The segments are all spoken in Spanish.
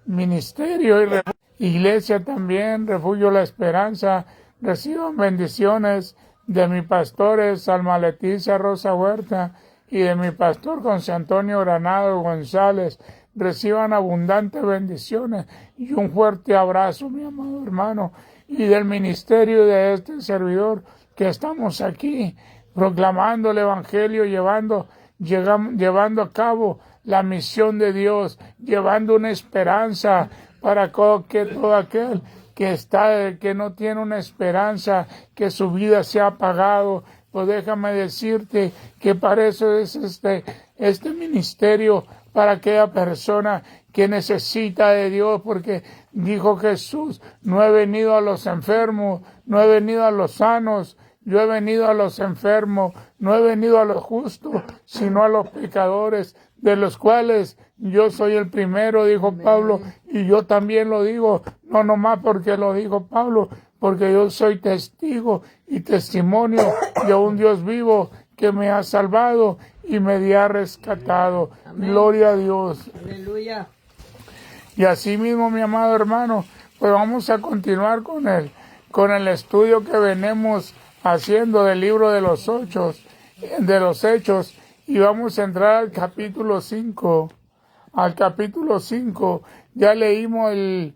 ministerio y iglesia también, Refugio La Esperanza, reciban bendiciones de mi pastores Alma Leticia Rosa Huerta y de mi pastor José Antonio Granado González. Reciban abundantes bendiciones y un fuerte abrazo, mi amado hermano, y del ministerio de este servidor que estamos aquí proclamando el Evangelio, llevando a cabo la misión de Dios, llevando una esperanza para que todo aquel que no tiene una esperanza, que su vida se ha apagado. Pues déjame decirte que para eso es este ministerio, para aquella persona que necesita de Dios, porque dijo Jesús: no he venido a los enfermos, no he venido a los sanos, yo he venido a los enfermos, no he venido a los justos, sino a los pecadores, de los cuales yo soy el primero, dijo Pablo, y yo también lo digo, no nomás porque lo dijo Pablo, porque yo soy testigo y testimonio de un Dios vivo que me ha salvado y me ha rescatado. Amén. Gloria a Dios. Aleluya. Y así mismo, mi amado hermano, pues vamos a continuar con el estudio que venimos haciendo del libro de los Hechos, y vamos a entrar al capítulo 5. Al capítulo 5, ya leímos el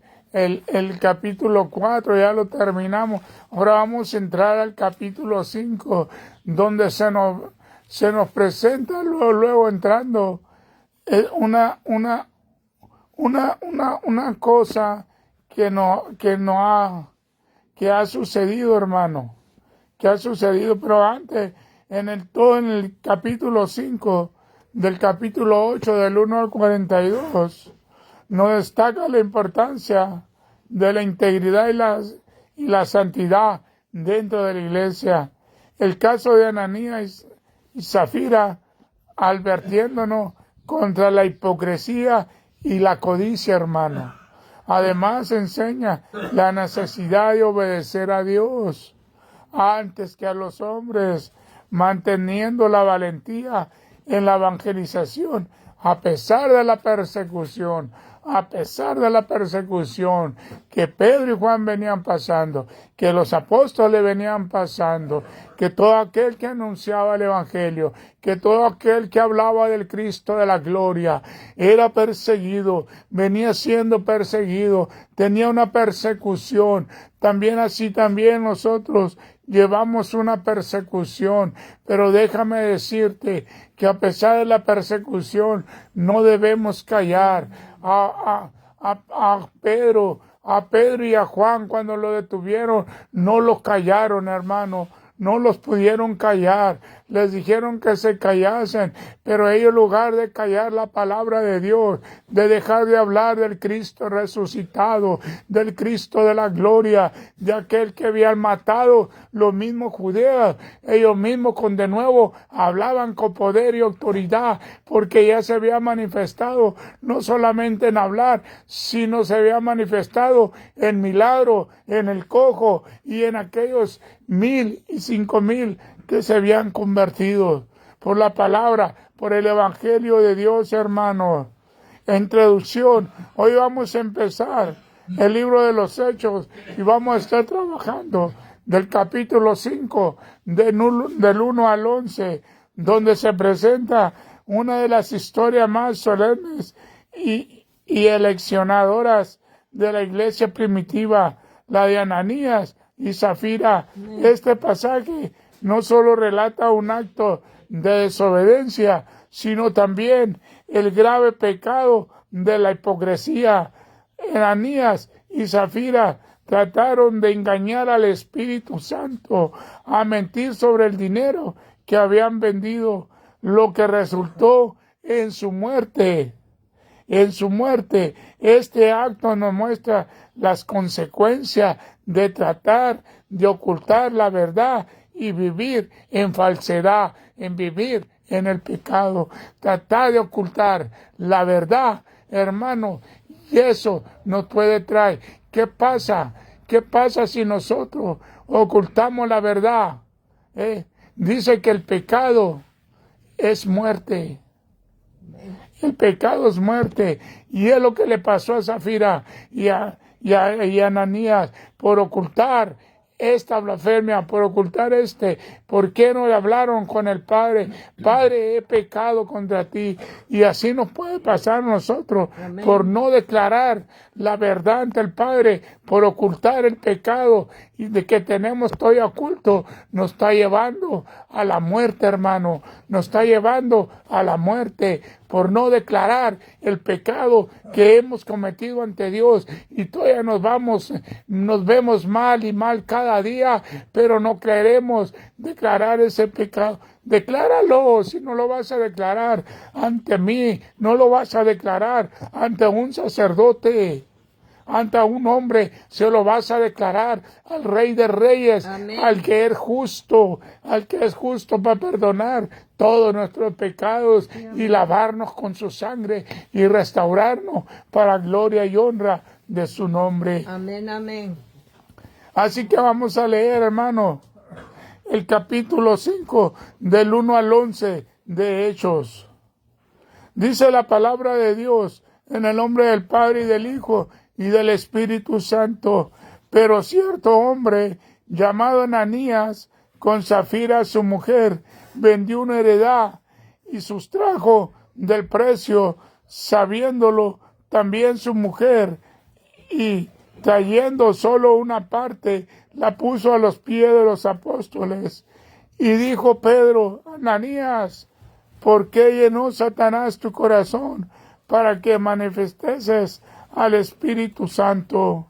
capítulo 4, ya lo terminamos. Ahora vamos a entrar al capítulo 5, donde se nos presenta luego entrando una cosa que ha sucedido, hermano, que ha sucedido, pero antes, en el capítulo 5, del capítulo 8, del 1 al 42, nos destaca la importancia de la integridad y la santidad dentro de la iglesia. El caso de Ananías y Zafira, advirtiéndonos contra la hipocresía y la codicia, hermano. Además, enseña la necesidad de obedecer a Dios antes que a los hombres, manteniendo la valentía en la evangelización, a pesar de la persecución que Pedro y Juan venían pasando, que los apóstoles venían pasando, que todo aquel que anunciaba el Evangelio, que todo aquel que hablaba del Cristo de la gloria, era perseguido, venía siendo perseguido, tenía una persecución. También nosotros llevamos una persecución, pero déjame decirte que a pesar de la persecución no debemos callar. A Pedro y a Juan, cuando lo detuvieron, no los callaron, hermano. No los pudieron callar, les dijeron que se callasen, pero ellos, en lugar de callar la palabra de Dios, de dejar de hablar del Cristo resucitado, del Cristo de la gloria, de aquel que habían matado los mismos judíos, ellos mismos de nuevo hablaban con poder y autoridad, porque ya se había manifestado no solamente en hablar, sino se había manifestado en milagro, en el cojo y en aquellos 1,000 y 5,000 que se habían convertido por la palabra, por el Evangelio de Dios, hermanos. Introducción. Hoy vamos a empezar el libro de los Hechos y vamos a estar trabajando del capítulo 5, del 1 al 11, donde se presenta una de las historias más solemnes y eleccionadoras de la iglesia primitiva, la de Ananías y Zafira. Este pasaje no solo relata un acto de desobediencia, sino también el grave pecado de la hipocresía. Ananías y Zafira trataron de engañar al Espíritu Santo, a mentir sobre el dinero que habían vendido, lo que resultó en su muerte. Este acto nos muestra las consecuencias de tratar de ocultar la verdad y vivir en falsedad, en vivir en el pecado. Tratar de ocultar la verdad, hermano, y eso nos puede traer. ¿Qué pasa? ¿Qué pasa si nosotros ocultamos la verdad? Dice que el pecado es muerte. El pecado es muerte. Y es lo que le pasó a Zafira y a Ananías por ocultar esta blasfemia, por ocultar ¿por qué no le hablaron con el Padre? Padre, he pecado contra ti. Y así nos puede pasar a nosotros. Amén. Por no declarar la verdad ante el Padre, por ocultar el pecado y de que tenemos todo oculto, nos está llevando a la muerte, hermano. Nos está llevando a la muerte por no declarar el pecado que hemos cometido ante Dios, y todavía nos vemos mal y mal cada día, pero no queremos declarar ese pecado. Decláralo. Si no lo vas a declarar ante mí, no lo vas a declarar ante un sacerdote, ante un hombre, se lo vas a declarar al Rey de Reyes. Amén. al que es justo para perdonar todos nuestros pecados. Amén. Y lavarnos con su sangre y restaurarnos para gloria y honra de su nombre. Amén, amén. Así que vamos a leer, hermano, el capítulo 5 del 1 al 11 de Hechos. Dice la palabra de Dios: en el nombre del Padre y del Hijo y del Espíritu Santo. Pero cierto hombre llamado Ananías, con Zafira su mujer, vendió una heredad y sustrajo del precio, sabiéndolo también su mujer, y trayendo solo una parte, la puso a los pies de los apóstoles. Y dijo Pedro: Ananías, ¿por qué llenó Satanás tu corazón para que manifestases al Espíritu Santo?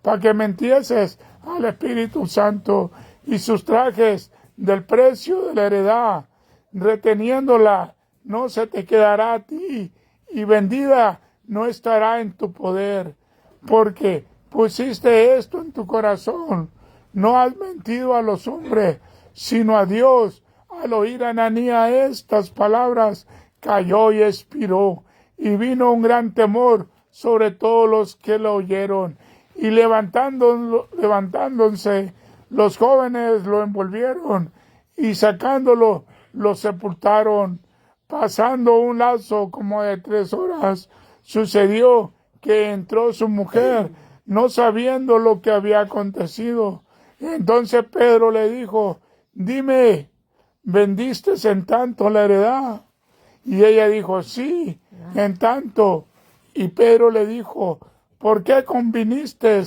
Para que mentieses al Espíritu Santo y sustrajes del precio de la heredad, reteniéndola, no se te quedará a ti, y vendida no estará en tu poder, porque pusiste esto en tu corazón. No has mentido a los hombres, sino a Dios. Al oír Ananías estas palabras, cayó y expiró, y vino un gran temor sobre todos los que lo oyeron. Y levantándose, los jóvenes lo envolvieron, y sacándolo, lo sepultaron. Pasando un lapso como de 3 horas, sucedió que entró su mujer, no sabiendo lo que había acontecido. Entonces Pedro le dijo: dime, ¿vendiste en tanto la heredad? Y ella dijo: sí, en tanto. Y Pedro le dijo: ¿por qué conviniste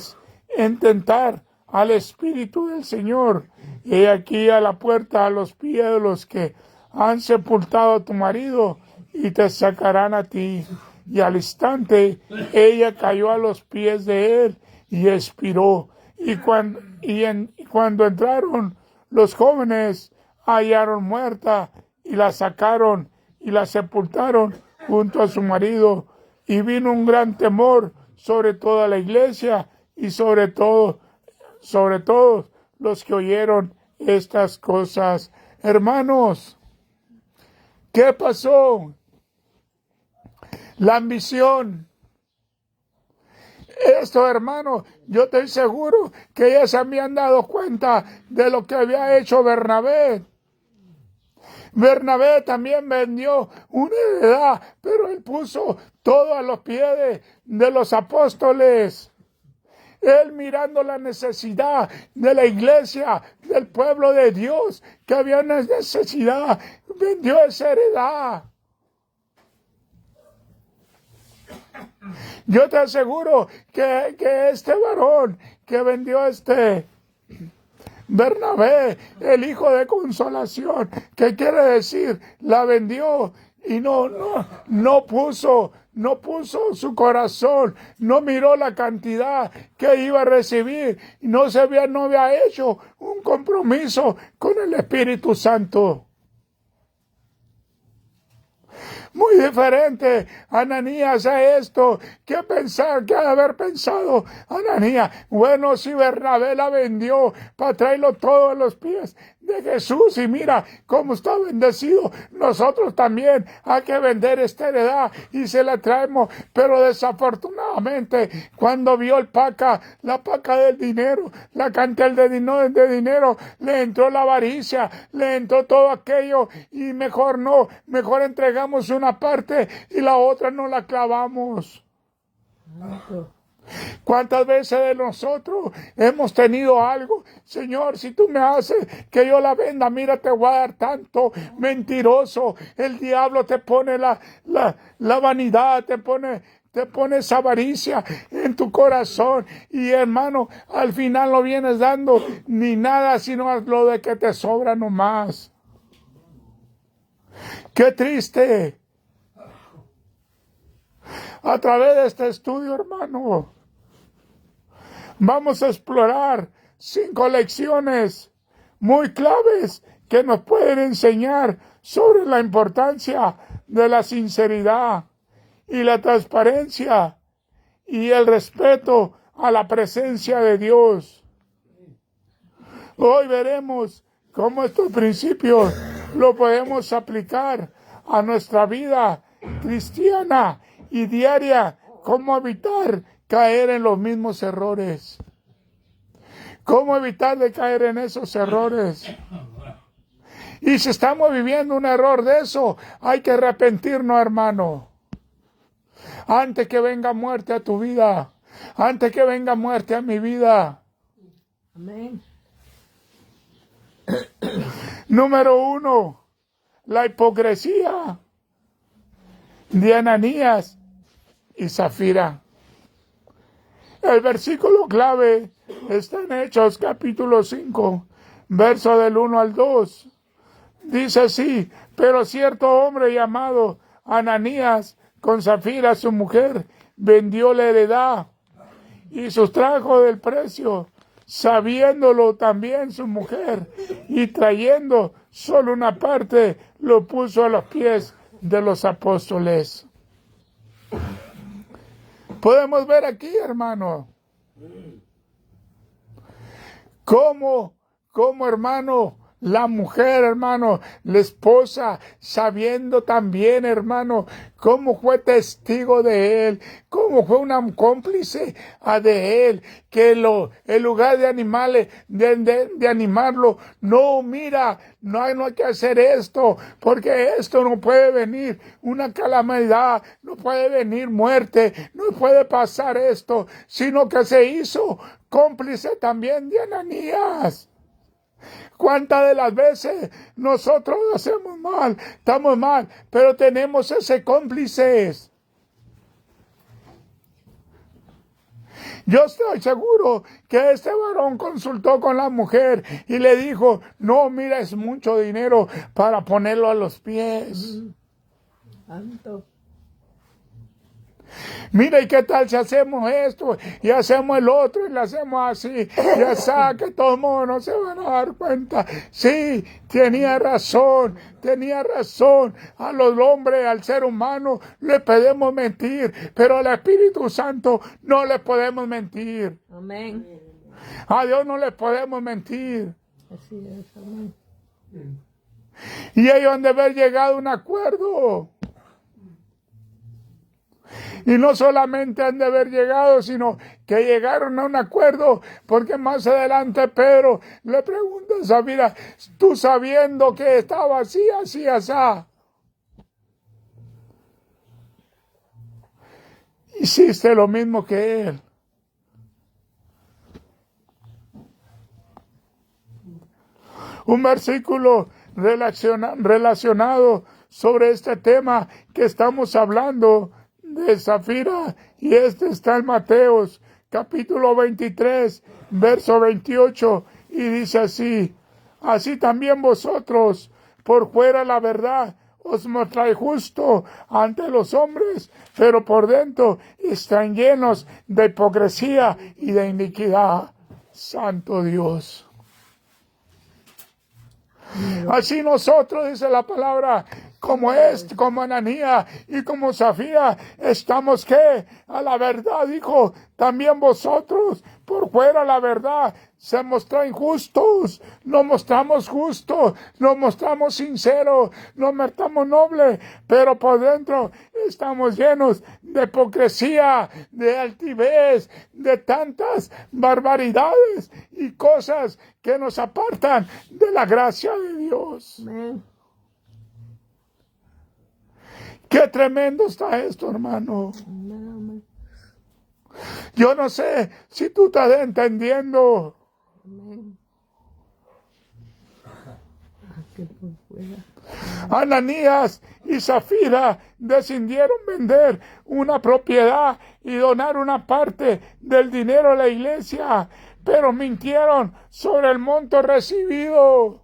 en tentar al Espíritu del Señor? He aquí a la puerta, a los pies de los que han sepultado a tu marido, y te sacarán a ti. Y al instante ella cayó a los pies de él y expiró. Y cuando entraron los jóvenes, hallaron muerta, y la sacaron y la sepultaron junto a su marido. Y vino un gran temor sobre toda la iglesia y sobre todos los que oyeron estas cosas. Hermanos, ¿qué pasó? La ambición. Esto, hermano, yo estoy seguro que ellas se habían dado cuenta de lo que había hecho Bernabé. Bernabé también vendió una heredad, pero él puso todo a los pies de los apóstoles. Él, mirando la necesidad de la iglesia, del pueblo de Dios, que había una necesidad, vendió esa heredad. Yo te aseguro que este varón que vendió Bernabé, el hijo de consolación, que quiere decir, la vendió y no puso su corazón, no miró la cantidad que iba a recibir, y no había hecho un compromiso con el Espíritu Santo. Muy diferente Ananías a esto. ¿Qué haber pensado Ananías? Bueno, si Bernabé la vendió para traerlo todo a los pies de Jesús y mira cómo está bendecido. Nosotros también hay que vender esta heredad y se la traemos. Pero desafortunadamente, cuando vio la paca del dinero, la cantidad de dinero, le entró la avaricia, le entró todo aquello y mejor no, mejor entregamos una parte y la otra no la clavamos. ¿Cuántas veces de nosotros hemos tenido algo? Señor, si tú me haces que yo la venda, mira, te voy a dar tanto. Mentiroso. El diablo te pone la vanidad, te pone esa avaricia en tu corazón. Y hermano, al final no vienes dando ni nada, sino lo de que te sobra nomás. ¡Qué triste! A través de este estudio, hermano, vamos a explorar 5 lecciones muy claves que nos pueden enseñar sobre la importancia de la sinceridad y la transparencia y el respeto a la presencia de Dios. Hoy veremos cómo estos principios los podemos aplicar a nuestra vida cristiana y diaria, cómo evitar caer en los mismos errores. ¿Cómo evitar de caer en esos errores? Y si estamos viviendo un error de eso, hay que arrepentirnos, hermano. Antes que venga muerte a tu vida, antes que venga muerte a mi vida. Amén. Número 1, la hipocresía de Ananías y Zafira. El versículo clave está en Hechos capítulo 5, verso del 1 al 2. Dice así: pero cierto hombre llamado Ananías, con Zafira su mujer, vendió la heredad y sustrajo del precio, sabiéndolo también su mujer, y trayendo solo una parte, lo puso a los pies de los apóstoles. Podemos ver aquí, hermano, cómo, hermano, la mujer, hermano, la esposa, sabiendo también, hermano, cómo fue testigo de él, cómo fue una cómplice de él, que en lugar de animarlo, no, mira, no hay que hacer esto, porque esto no puede venir una calamidad, no puede venir muerte, no puede pasar esto, sino que se hizo cómplice también de Ananías. ¿Cuántas de las veces nosotros hacemos mal, estamos mal, pero tenemos ese cómplices? Yo estoy seguro que este varón consultó con la mujer y le dijo: no, mira, es mucho dinero para ponerlo a los pies. Santo. Mira, ¿y qué tal si hacemos esto y hacemos el otro y lo hacemos así? Ya sabe que todos modos no se van a dar cuenta. Sí, tenía razón. A los hombres, al ser humano, le podemos mentir, pero al Espíritu Santo no le podemos mentir. Amén. A Dios no le podemos mentir. Así es, amén. Y ellos han de haber llegado a un acuerdo. Y no solamente han de haber llegado, sino que llegaron a un acuerdo, porque más adelante Pedro le pregunta a Zafira: tú sabiendo que estaba así, así. Hiciste lo mismo que él. Un versículo relacionado sobre este tema que estamos hablando de Zafira, y está en Mateos capítulo 23, verso 28, y dice así: así también vosotros, por fuera la verdad os mostráis justo ante los hombres, pero por dentro están llenos de hipocresía y de iniquidad. Santo Dios. Así nosotros, dice la palabra, como Ananías y como Zafira, estamos ¿qué? A la verdad, dijo, también vosotros, por fuera la verdad, se mostran injustos, nos mostramos justos, nos mostramos sinceros, nos mostramos nobles, pero por dentro estamos llenos de hipocresía, de altivez, de tantas barbaridades y cosas que nos apartan de la gracia de Dios. Amén. Qué tremendo está esto, hermano. Amén, amén. Yo no sé si tú estás entendiendo. Amén. Que por fuera. Ananías y Zafira decidieron vender una propiedad y donar una parte del dinero a la iglesia, pero mintieron sobre el monto recibido.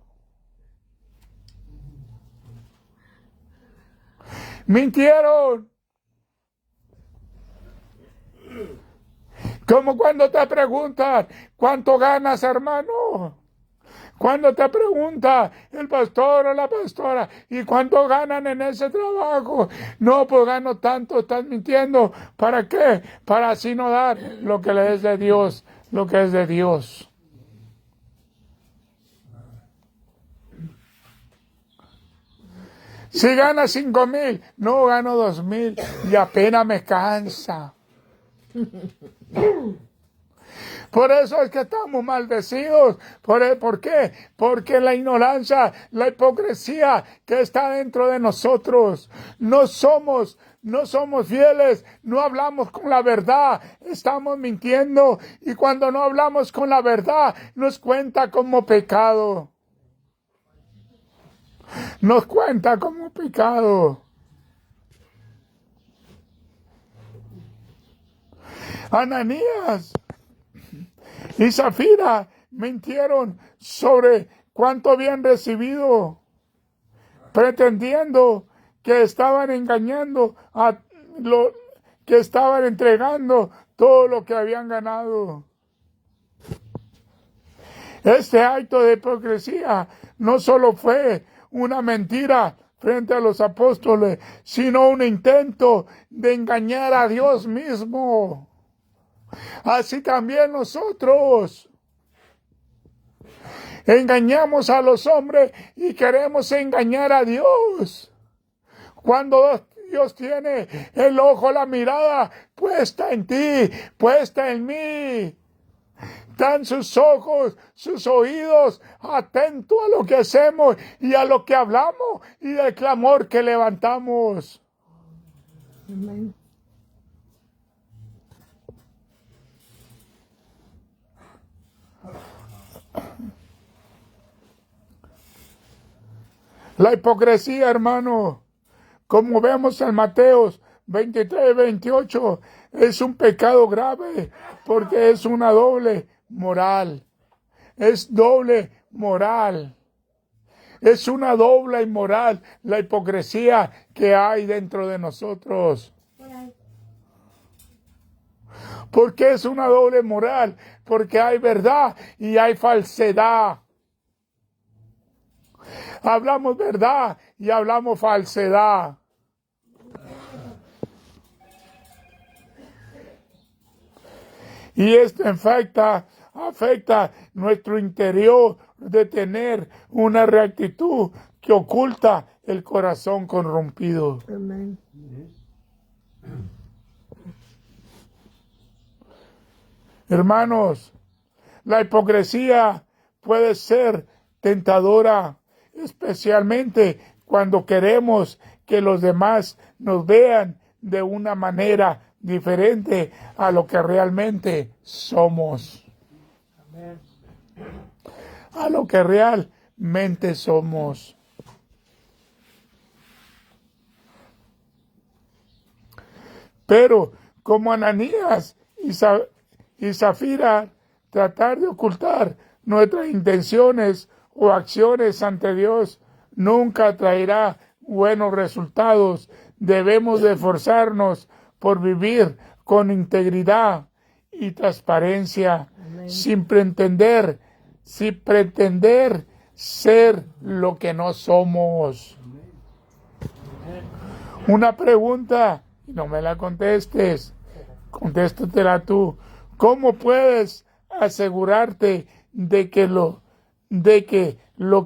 Mintieron. Como cuando te preguntan, ¿cuánto ganas, hermano? Cuando te pregunta el pastor o la pastora, ¿y cuánto ganan en ese trabajo? No, pues gano tanto, estás mintiendo. ¿Para qué? Para así no dar lo que le es de Dios, lo que es de Dios. Si ganas 5,000, no gano 2,000 y apenas me cansa. Por eso es que estamos maldecidos. ¿Por qué? Porque la ignorancia, la hipocresía que está dentro de nosotros. No somos fieles, no hablamos con la verdad, estamos mintiendo. Y cuando no hablamos con la verdad, nos cuenta como pecado. Nos cuenta como pecado. Ananías y Zafira mintieron sobre cuánto habían recibido, pretendiendo que estaban engañando que estaban entregando todo lo que habían ganado. Este acto de hipocresía no solo fue una mentira frente a los apóstoles, sino un intento de engañar a Dios mismo. Así también nosotros engañamos a los hombres y queremos engañar a Dios. Cuando Dios tiene el ojo, la mirada puesta en ti, puesta en mí. Están sus ojos, sus oídos atentos a lo que hacemos y a lo que hablamos y al clamor que levantamos. Amén. La hipocresía, hermano, como vemos en Mateos 23-28, es un pecado grave porque es una doble moral. Es doble moral. Es una doble inmoral la hipocresía que hay dentro de nosotros. ¿Por qué es una doble moral? Porque hay verdad y hay falsedad. Hablamos verdad y hablamos falsedad. Y esto afecta nuestro interior de tener una reactitud que oculta el corazón corrompido. Amén. Hermanos, la hipocresía puede ser tentadora, especialmente cuando queremos que los demás nos vean de una manera diferente a lo que realmente somos. A lo que realmente somos. Pero como Ananías y Zafira, tratar de ocultar nuestras intenciones o acciones ante Dios nunca traerá buenos resultados. Debemos de esforzarnos por vivir con integridad y transparencia, sin pretender ser lo que no somos. Una pregunta y no me la contestes. Contéstatela tú. ¿Cómo puedes asegurarte de que lo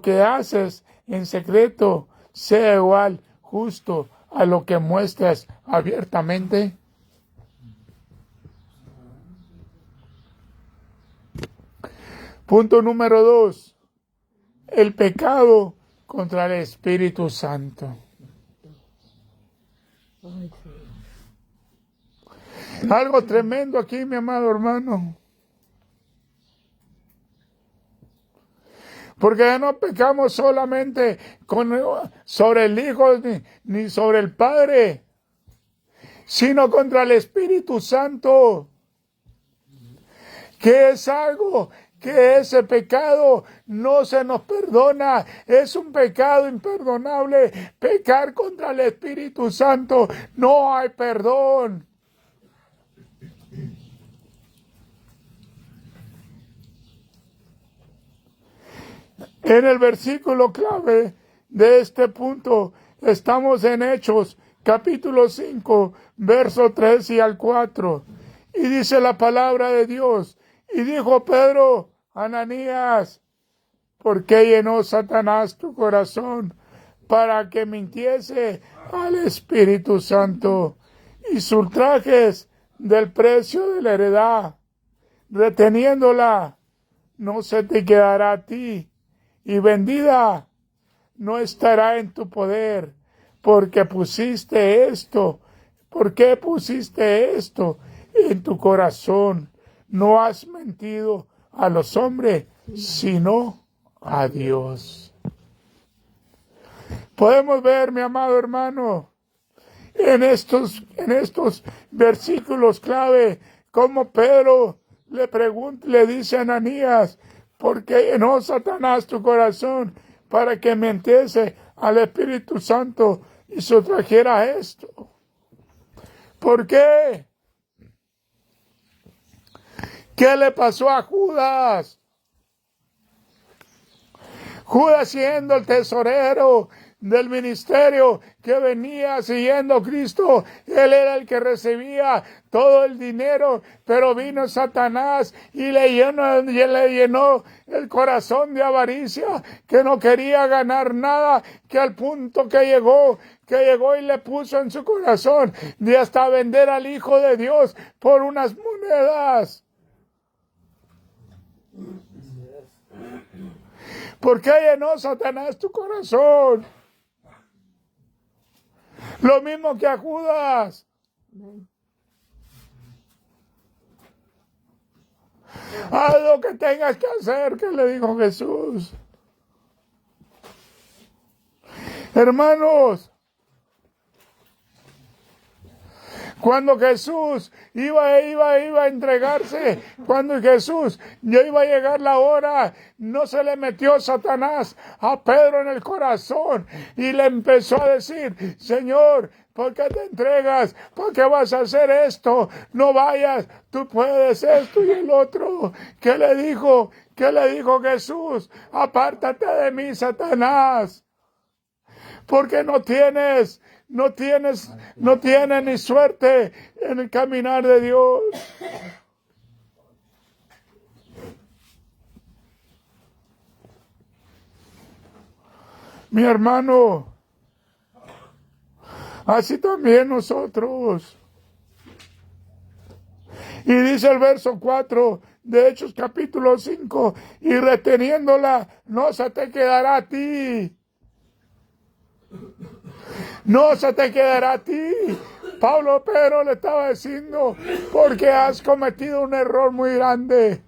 que haces en secreto sea igual, justo a lo que muestras abiertamente? Punto número 2. El pecado contra el Espíritu Santo. Ay, sí. Algo tremendo aquí, mi amado hermano. Porque ya no pecamos solamente sobre el Hijo ni sobre el Padre, sino contra el Espíritu Santo, que es algo que ese pecado no se nos perdona. Es un pecado imperdonable. Pecar contra el Espíritu Santo, no hay perdón. En el versículo clave de este punto estamos en Hechos, capítulo 5, verso 3 y al 4. Y dice la palabra de Dios. Y dijo Pedro, Ananías, ¿por qué llenó Satanás tu corazón para que mintiese al Espíritu Santo y ultrajes del precio de la heredad, reteniéndola, no se te quedará a ti, y vendida no estará en tu poder, porque pusiste esto en tu corazón? No has mentido a los hombres, sino a Dios. Podemos ver, mi amado hermano, en estos versículos clave, como Pedro le dice a Ananías, ¿por qué llenó Satanás tu corazón para que mintiese al Espíritu Santo y sustrajera esto? ¿Por qué? ¿Qué le pasó a Judas? Judas, siendo el tesorero del ministerio que venía siguiendo a Cristo, él era el que recibía todo el dinero, pero vino Satanás y le llenó el corazón de avaricia, que no quería ganar nada, que al punto que llegó y le puso en su corazón de hasta vender al Hijo de Dios por unas monedas. ¿Por qué llenó Satanás tu corazón? Lo mismo que a Judas. Haz lo que tengas que hacer, que le dijo Jesús. Hermanos, cuando Jesús iba a entregarse, cuando Jesús ya iba a llegar la hora, no se le metió Satanás a Pedro en el corazón y le empezó a decir, Señor, ¿por qué te entregas? ¿Por qué vas a hacer esto? No vayas, tú puedes esto y el otro. ¿Qué le dijo? ¿Qué le dijo Jesús? Apártate de mí, Satanás, porque no tienes ni suerte en el caminar de Dios. Mi hermano, así también nosotros. Y dice el verso 4 de Hechos capítulo 5, y reteniéndola no se te quedará a ti. No se te quedará a ti. Pedro le estaba diciendo, porque has cometido un error muy grande.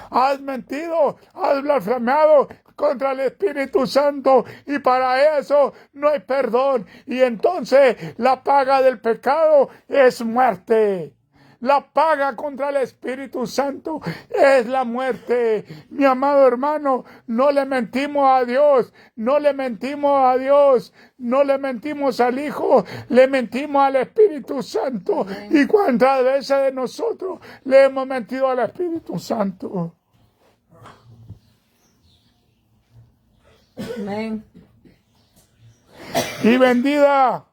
Has mentido, has blasfemado contra el Espíritu Santo y para eso no hay perdón. Y entonces la paga del pecado es muerte. La paga contra el Espíritu Santo es la muerte. Mi amado hermano, no le mentimos a Dios, no le mentimos a Dios, no le mentimos al Hijo, le mentimos al Espíritu Santo. ¿Y cuántas veces de nosotros le hemos mentido al Espíritu Santo? Amén. y vendida.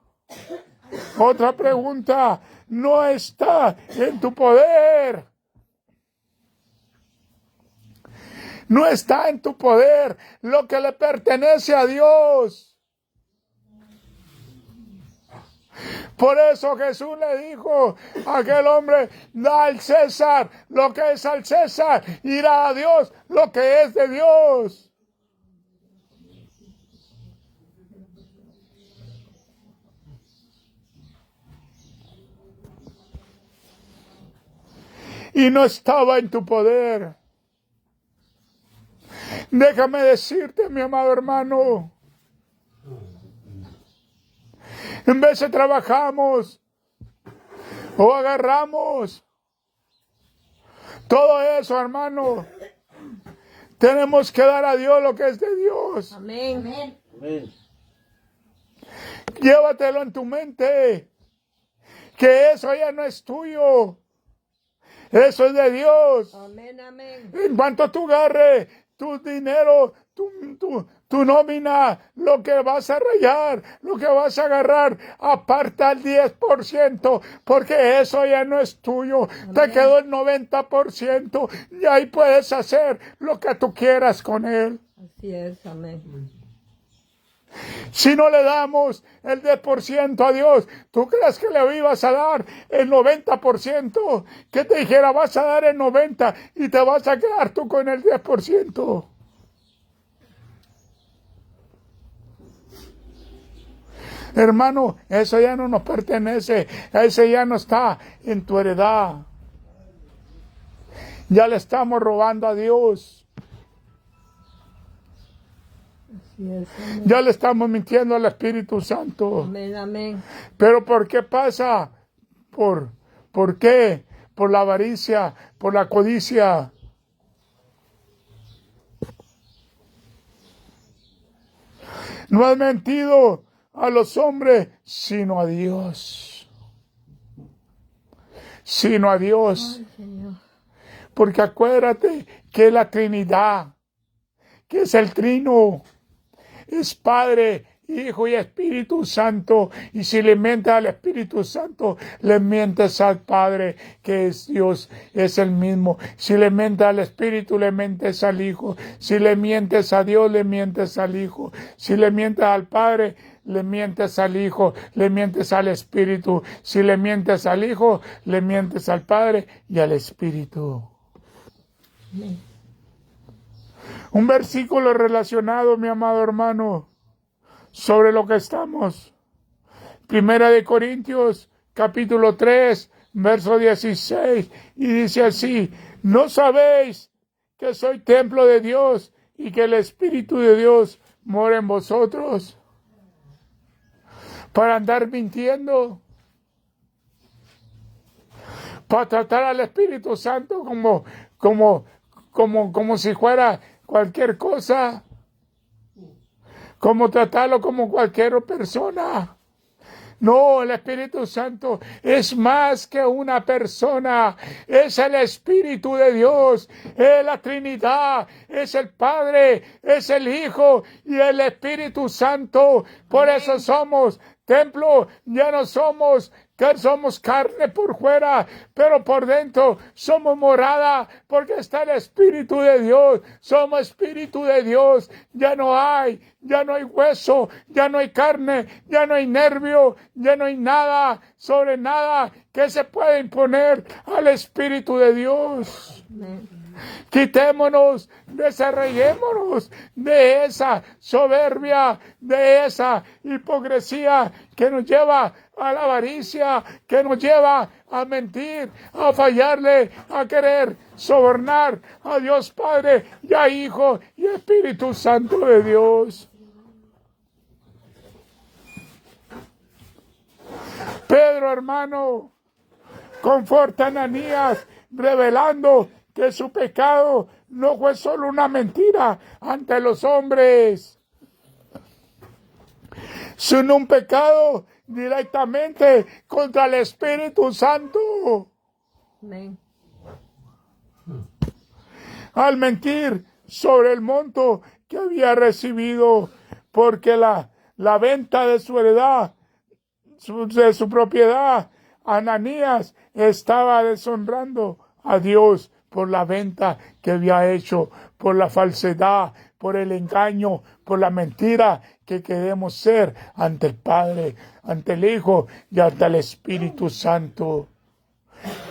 Otra pregunta, no está en tu poder. No está en tu poder lo que le pertenece a Dios. Por eso Jesús le dijo a aquel hombre, da al César lo que es al César y da a Dios lo que es de Dios. Y no estaba en tu poder. Déjame decirte, mi amado hermano, en vez de trabajamos o agarramos todo eso, hermano, tenemos que dar a Dios lo que es de Dios. Amén. Amén. Llévatelo en tu mente, que eso ya no es tuyo, eso es de Dios. Amén, amén. En cuanto tú agarres tu dinero, tu nómina, lo que vas a rayar, lo que vas a agarrar, aparta el 10%, porque eso ya no es tuyo. Amén. Te quedó el 90% y ahí puedes hacer lo que tú quieras con él. Así es, amén. Si no le damos el 10% a Dios, ¿tú crees que le ibas a dar el 90%? Que te dijera, vas a dar el 90% y te vas a quedar tú con el 10%. Hermano, eso ya no nos pertenece, eso ya no está en tu heredad. Ya le estamos robando a Dios. Así es, amén. Ya le estamos mintiendo al Espíritu Santo. Amén, amén. Pero ¿por qué pasa? ¿Por qué? Por la avaricia, por la codicia. No has mentido a los hombres, sino a Dios. Sino a Dios. Ay, Señor. Porque acuérdate que la Trinidad, que es el Trino, es Padre, Hijo y Espíritu Santo. Y si le mientes al Espíritu Santo, le mientes al Padre, que es Dios, es el mismo. Si le mientes al Espíritu, le mientes al Hijo. Si le mientes a Dios, le mientes al Hijo. Si le mientes al Padre, le mientes al Hijo, le mientes al Espíritu. Si le mientes al Hijo, le mientes al Padre y al Espíritu. Amén. Un versículo relacionado, mi amado hermano, sobre lo que estamos. Primera de Corintios, capítulo 3, verso 16, y dice así, ¿no sabéis que soy templo de Dios y que el Espíritu de Dios mora en vosotros? Para andar mintiendo, para tratar al Espíritu Santo como si fuera cualquier cosa, como tratarlo como cualquier persona. No, el Espíritu Santo es más que una persona, es el Espíritu de Dios, es la Trinidad, es el Padre, es el Hijo y el Espíritu Santo. Por eso somos templo, ya no somos carne por fuera, pero por dentro somos morada, porque está el Espíritu de Dios, somos Espíritu de Dios, ya no hay hueso, ya no hay carne, ya no hay nervio, ya no hay nada, sobre nada que se pueda imponer al Espíritu de Dios. Amén. Quitémonos, desarrollémonos de esa soberbia, de esa hipocresía que nos lleva a la avaricia, que nos lleva a mentir, a fallarle, a querer sobornar a Dios Padre y a Hijo y Espíritu Santo de Dios. Pedro, hermano, conforta a Ananías, revelando que su pecado no fue solo una mentira ante los hombres, sino un pecado directamente contra el Espíritu Santo. Amén. Al mentir sobre el monto que había recibido, porque la la venta de su heredad, de su propiedad, Ananías estaba deshonrando a Dios por la venta que había hecho, por la falsedad, por el engaño, por la mentira que queremos ser ante el Padre, ante el Hijo y ante el Espíritu Santo.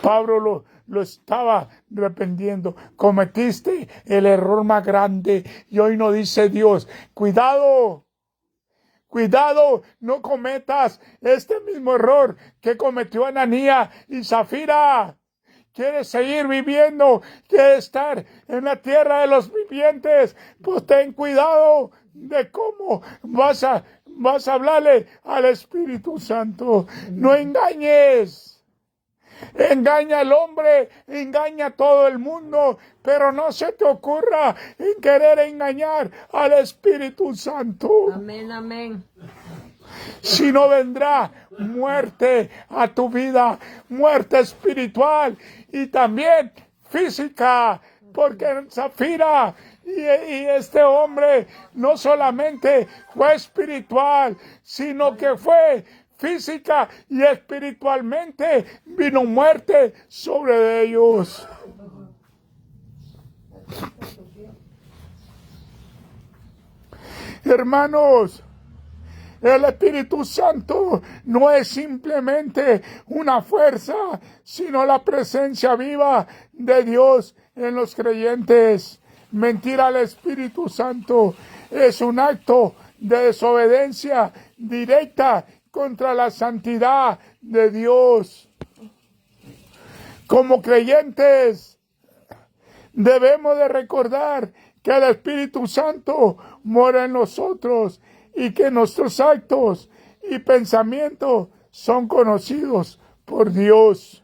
Pablo lo estaba arrepintiendo. Cometiste el error más grande y hoy nos dice Dios, cuidado, no cometas este mismo error que cometió Ananías y Zafira. ¿Quieres seguir viviendo? ¿Quieres estar en la tierra de los vivientes? Pues ten cuidado de cómo vas a hablarle al Espíritu Santo. No engañes. Engaña al hombre, engaña a todo el mundo, pero no se te ocurra en querer engañar al Espíritu Santo. Amén, amén. Si no vendrá muerte a tu vida, muerte espiritual y también física, porque Zafira y este hombre no solamente fue espiritual, sino que fue física y espiritualmente vino muerte sobre ellos. Hermanos, el Espíritu Santo no es simplemente una fuerza, sino la presencia viva de Dios en los creyentes. Mentir al Espíritu Santo es un acto de desobediencia directa contra la santidad de Dios. Como creyentes, debemos de recordar que el Espíritu Santo mora en nosotros y que nuestros actos y pensamientos son conocidos por Dios.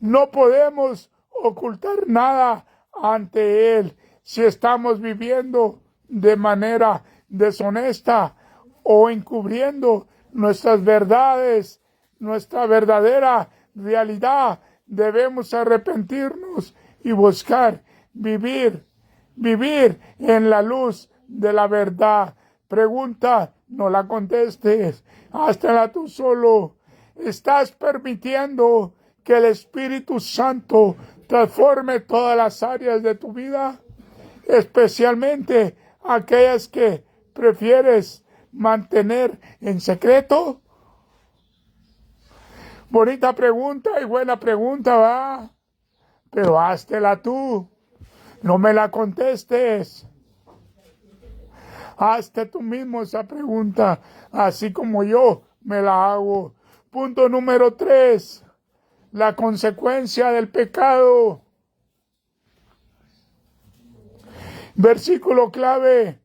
No podemos ocultar nada ante Él si estamos viviendo de manera deshonesta o encubriendo nuestras verdades, nuestra verdadera realidad. Debemos arrepentirnos y buscar vivir en la luz de la verdad. Pregunta, no la contestes, háztela tú solo. ¿Estás permitiendo que el Espíritu Santo transforme todas las áreas de tu vida? Especialmente aquellas que prefieres mantener en secreto. Bonita pregunta y buena pregunta, va. Pero háztela tú. No me la contestes. Hazte tú mismo esa pregunta, así como yo me la hago. Punto número 3. La consecuencia del pecado. Versículo clave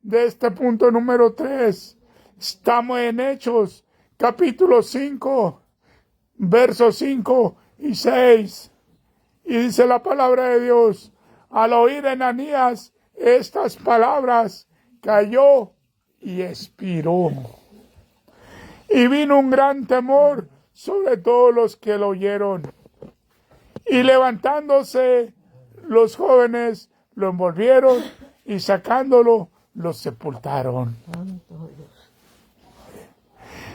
de este punto número 3. Estamos en Hechos, capítulo 5, versos 5 y 6. Y dice la palabra de Dios: al oír Ananías estas palabras, cayó y expiró. Y vino un gran temor sobre todos los que lo oyeron. Y levantándose los jóvenes, lo envolvieron y sacándolo, lo sepultaron.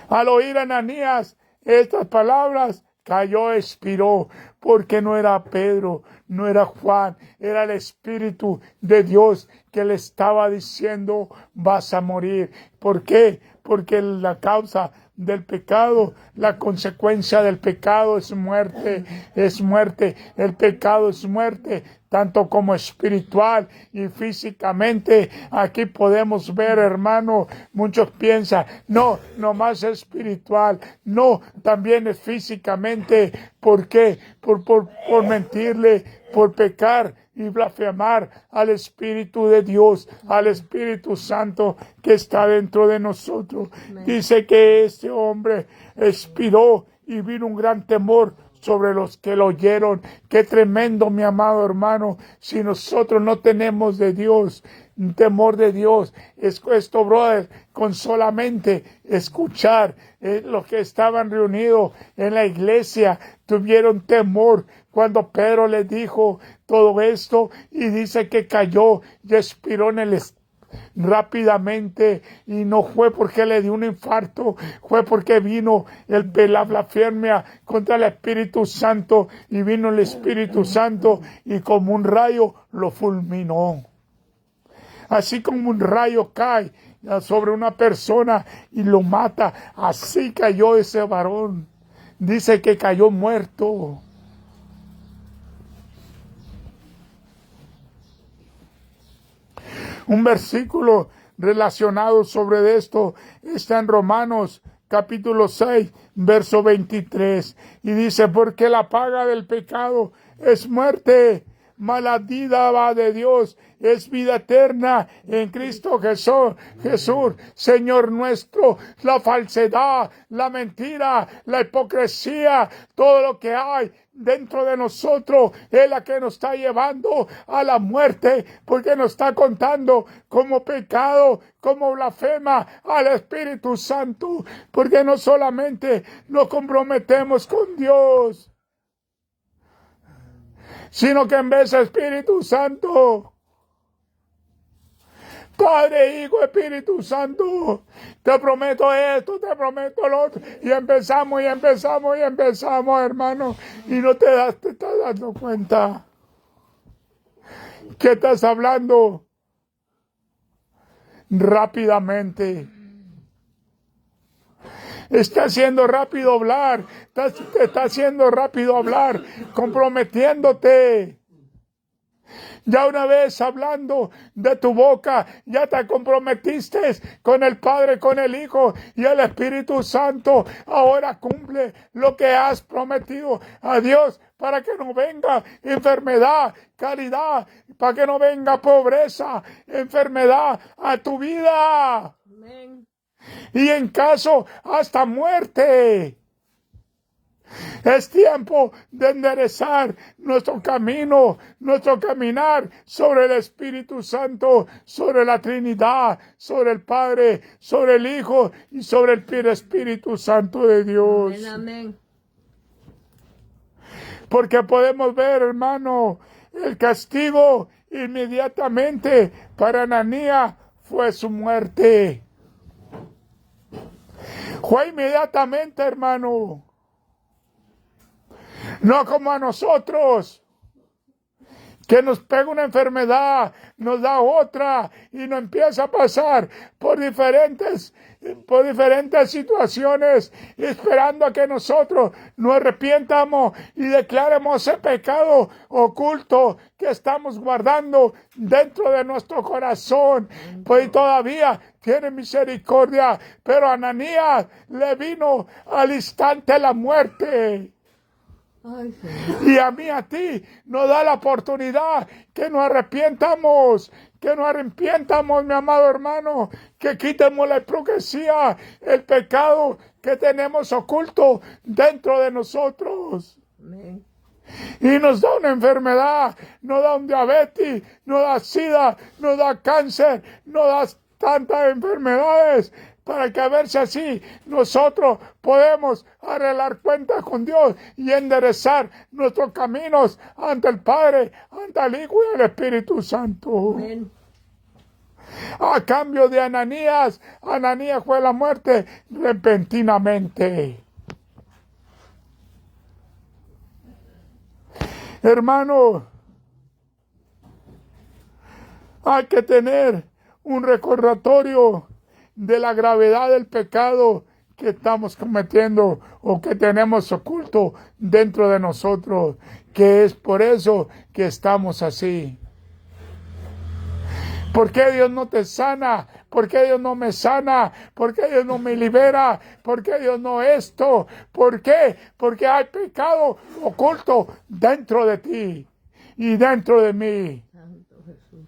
Al oír Ananías estas palabras, cayó, expiró, porque no era Pedro, no era Juan, era el Espíritu de Dios que le estaba diciendo: vas a morir. ¿Por qué? Porque la causa del pecado, la consecuencia del pecado es muerte, es muerte. El pecado es muerte, tanto como espiritual y físicamente. Aquí podemos ver, hermano, muchos piensan, no más espiritual, no, también es físicamente. ¿Por qué? Por mentirle, por pecar y blasfemar al Espíritu de Dios, al Espíritu Santo que está dentro de nosotros. Amén. Dice que este hombre expiró y vino un gran temor sobre los que lo oyeron. Qué tremendo, mi amado hermano, si nosotros no tenemos de Dios, un temor de Dios. Es esto, brother, con solamente escuchar. Los que estaban reunidos en la iglesia tuvieron temor cuando Pedro les dijo todo esto, y dice que cayó y expiró en el rápidamente, y no fue porque le dio un infarto, fue porque vino la blasfemia contra el Espíritu Santo, y vino el Espíritu Santo y como un rayo lo fulminó. Así como un rayo cae sobre una persona y lo mata, así cayó ese varón. Dice que cayó muerto. Un versículo relacionado sobre esto está en Romanos capítulo 6, verso 23. Y dice, porque la paga del pecado es muerte, mas la dádiva de Dios es vida eterna en Cristo Jesús, Señor nuestro. La falsedad, la mentira, la hipocresía, todo lo que hay dentro de nosotros es la que nos está llevando a la muerte, porque nos está contando como pecado, como blasfema al Espíritu Santo, porque no solamente nos comprometemos con Dios, sino que en vez de Espíritu Santo, Padre, Hijo, Espíritu Santo, te prometo esto, te prometo lo otro. Y empezamos, hermano. Y no te estás dando cuenta. ¿Qué estás hablando? Rápidamente. Está haciendo rápido hablar. Te está haciendo rápido hablar. Comprometiéndote. Ya una vez hablando de tu boca, ya te comprometiste con el Padre, con el Hijo y el Espíritu Santo. Ahora cumple lo que has prometido a Dios para que no venga enfermedad, caridad, para que no venga pobreza, enfermedad a tu vida. Amén. Y en caso hasta muerte. Es tiempo de enderezar nuestro camino, nuestro caminar sobre el Espíritu Santo, sobre la Trinidad, sobre el Padre, sobre el Hijo y sobre el Espíritu Santo de Dios. Amén, amén. Porque podemos ver, hermano, el castigo inmediatamente para Ananías fue su muerte. Fue inmediatamente, hermano. No como a nosotros, que nos pega una enfermedad, nos da otra y nos empieza a pasar por diferentes situaciones, esperando a que nosotros nos arrepientamos y declaremos ese pecado oculto que estamos guardando dentro de nuestro corazón. Pues todavía tiene misericordia, pero a Ananías le vino al instante la muerte. Ay, Y a mí, a ti, nos da la oportunidad que nos arrepientamos, mi amado hermano, que quitemos la hipocresía, el pecado que tenemos oculto dentro de nosotros. amén. Y nos da una enfermedad, nos da un diabetes, nos da sida, nos da cáncer, nos da tantas enfermedades, para que a ver si así nosotros podemos arreglar cuentas con Dios y enderezar nuestros caminos ante el Padre, ante el Hijo y el Espíritu Santo. Amén. A cambio de Ananías fue la muerte repentinamente. Hermano, hay que tener un recordatorio de la gravedad del pecado que estamos cometiendo o que tenemos oculto dentro de nosotros, que es por eso que estamos así. ¿Por qué Dios no te sana? ¿Por qué Dios no me sana? ¿Por qué Dios no me libera? ¿Por qué Dios no esto? ¿Por qué? Porque hay pecado oculto dentro de ti y dentro de mí. Santo Jesús.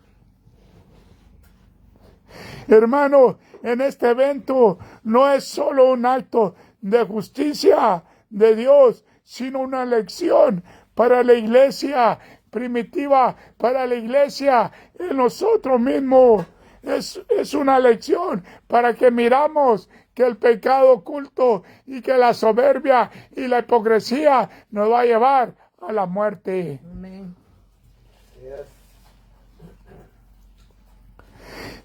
Hermano, en este evento no es solo un acto de justicia de Dios, sino una lección para la iglesia primitiva, para la iglesia en nosotros mismos. Es una lección para que miramos que el pecado oculto y que la soberbia y la hipocresía nos va a llevar a la muerte. Amén.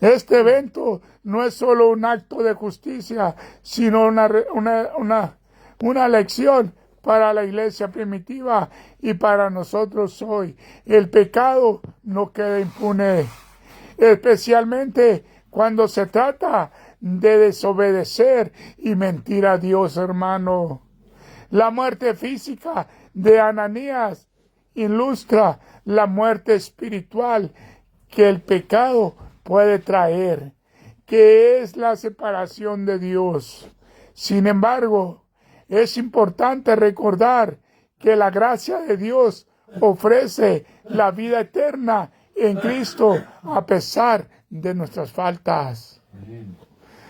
Este evento no es solo un acto de justicia, sino una lección para la iglesia primitiva y para nosotros hoy. El pecado no queda impune, especialmente cuando se trata de desobedecer y mentir a Dios, hermano. La muerte física de Ananías ilustra la muerte espiritual que el pecado puede traer, que es la separación de Dios. Sin embargo, es importante recordar que la gracia de Dios ofrece la vida eterna en Cristo a pesar de nuestras faltas.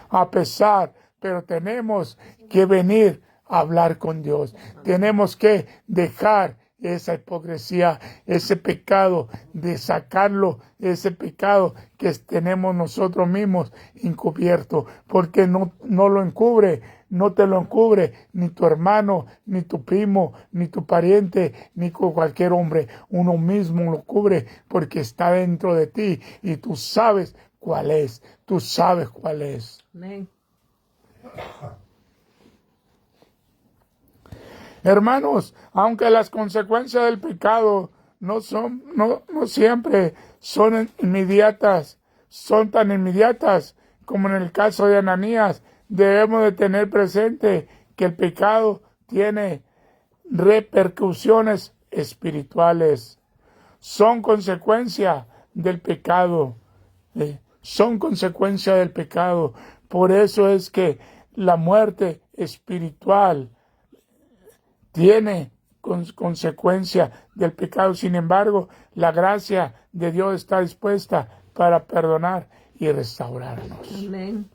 A pesar, pero tenemos que venir a hablar con Dios. Tenemos que dejar esa hipocresía, ese pecado, de sacarlo, ese pecado que tenemos nosotros mismos encubierto, porque no lo encubre, no te lo encubre ni tu hermano, ni tu primo, ni tu pariente, ni cualquier hombre. Uno mismo lo cubre porque está dentro de ti y tú sabes cuál es, tú sabes cuál es. Amén. Hermanos, aunque las consecuencias del pecado no siempre son inmediatas, son tan inmediatas como en el caso de Ananías, debemos de tener presente que el pecado tiene repercusiones espirituales. Son consecuencia del pecado. Son consecuencia del pecado. Por eso es que la muerte espiritual tiene consecuencia del pecado. Sin embargo, la gracia de Dios está dispuesta para perdonar y restaurarnos. Amén.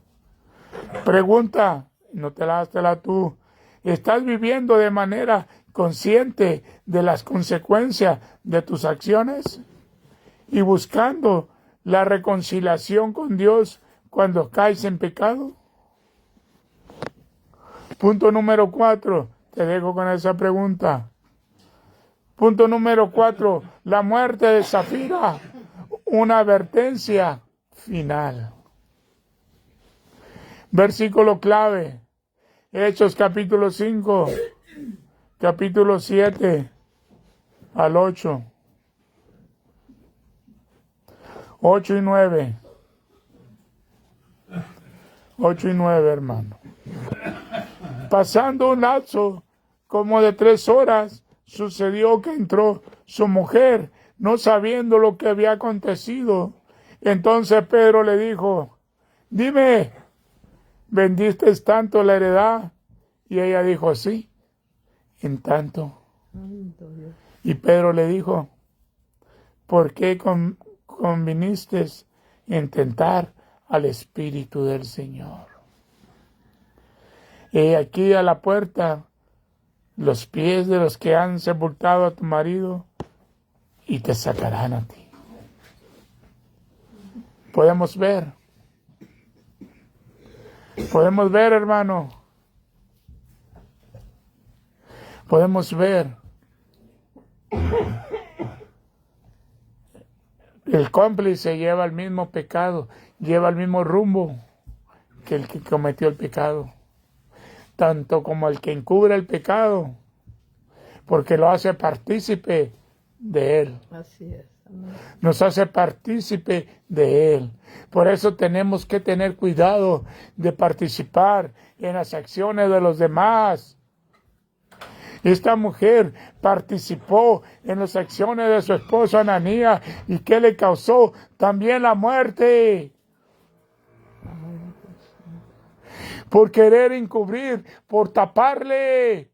Pregunta, no te la hazla tú. ¿Estás viviendo de manera consciente de las consecuencias de tus acciones y buscando la reconciliación con Dios cuando caes en pecado? Punto número 4. Te dejo con esa pregunta. Punto número 4. La muerte de Zafira, una advertencia final. Versículo clave. Hechos capítulo 5, capítulo 7 al 8. 8 y 9. 8 y 9, hermano. Pasando un lapso como de 3 horas, sucedió que entró su mujer, no sabiendo lo que había acontecido. Entonces Pedro le dijo: dime, ¿vendiste tanto la heredad? Y ella dijo: sí, en tanto. Y Pedro le dijo: ¿por qué conviniste en tentar al Espíritu del Señor? He aquí a la puerta los pies de los que han sepultado a tu marido y te sacarán a ti. Podemos ver, hermano. Podemos ver. El cómplice lleva el mismo pecado, lleva el mismo rumbo que el que cometió el pecado. Tanto como el que encubre el pecado, porque lo hace partícipe de él. Así es. Amén. Nos hace partícipe de él. Por eso tenemos que tener cuidado de participar en las acciones de los demás. Esta mujer participó en las acciones de su esposo Ananías y que le causó también la muerte. Por querer encubrir, por taparle.